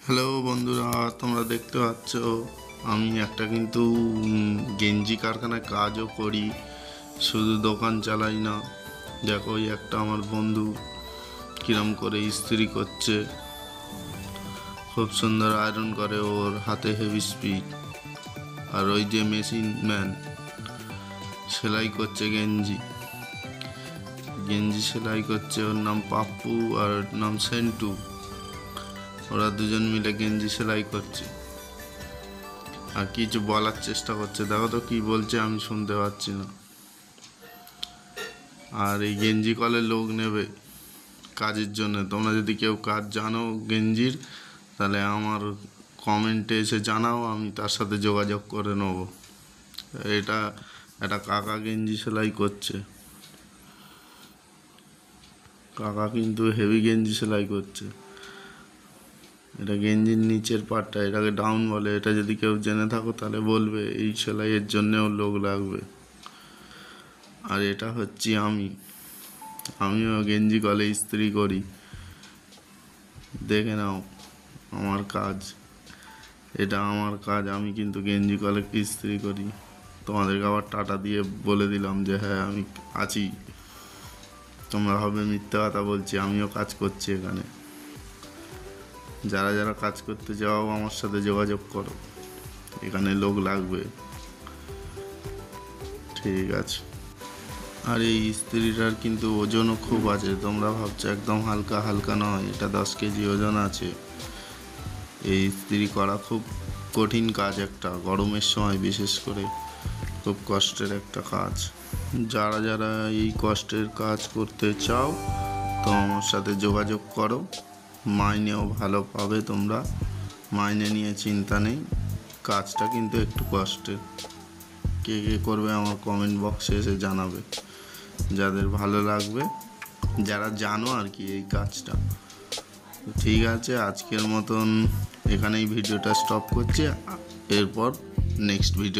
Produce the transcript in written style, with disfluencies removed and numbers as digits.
Hello বন্ধুরা, তোমরা দেখতে পাচ্ছ আমি একটা কিন্তু গেঞ্জি কারখানায় কাজও করি, শুধু দোকান চালাই না। দেখো ওই একটা আমার বন্ধু কিরম করে ইস্ত্রি করছে, খুব সুন্দর আয়রন করে, ওর হাতে হেভি স্পিড। আর ওই যে মেশিন ম্যান সেলাই করছে গেঞ্জি গেঞ্জি সেলাই করছে, ওর নাম পাপ্পু আর ওর নাম সেন্টু। ওরা দুজন মিলে গেঞ্জি সেলাই করছে আর কিছু বলার চেষ্টা করছে। দেখো তো কি বলছে, আমি শুনতে পাচ্ছি না। আর এই গেঞ্জি কলের লোক নেবে কাজের জন্য। তোমরা যদি কেউ কাজ জানো গেঞ্জির, তাহলে আমার কমেন্টে এসে জানাও, আমি তার সাথে যোগাযোগ করে নেব। এটা একটা কাকা গেঞ্জি সেলাই করছে। কাকা কিন্তু হেভি গেঞ্জি সেলাই করছে। এটা গেঞ্জির নিচের পার্টটা, এটাকে ডাউন বলে। এটা যদি কেউ জেনে থাকো তাহলে বলবে, এই সেলাইয়ের জন্যেও লোক লাগবে। আর এটা হচ্ছে আমিও গেঞ্জি কলে ইস্ত্রি করি, দেখে নাও আমার কাজ। এটা আমার কাজ, আমি কিন্তু গেঞ্জি কলে ইস্ত্রি করি। তোমাদেরকে আবার টাটা দিয়ে বলে দিলাম যে হ্যাঁ আমি আছি। তোমরা হবে মিথ্যে কথা বলছি, আমিও কাজ করছি এখানে। যারা যারা কাজ করতে যাও আমার সাথে যোগাযোগ করো, এখানে লোক লাগবে। ঠিক আছে। আর এই ইস্ত্রিটার কিন্তু ওজনও খুব আছে। তোমরা ভাবছো একদম হালকা, হালকা নয়, এটা 10 কেজি ওজন আছে। এই ইস্ত্রি করা খুব কঠিন কাজ একটা, গরমের সময় বিশেষ করে খুব কষ্টের একটা কাজ। যারা যারা এই কষ্টের কাজ করতে চাও তো আমার সাথে যোগাযোগ করো। মাইনেও ভালো পাবে তোমরা, মাইনে নিয়ে চিন্তা নেই। কাজটা কিন্তু একটু কষ্টের। কে কে করবে আমার কমেন্ট বক্সে এসে জানাবে, যাদের ভালো লাগবে, যারা জানো আর কি এই কাজটা। ঠিক আছে, আজকের মতন এখানেই ভিডিওটা স্টপ করছি। এরপর নেক্সট ভিডিও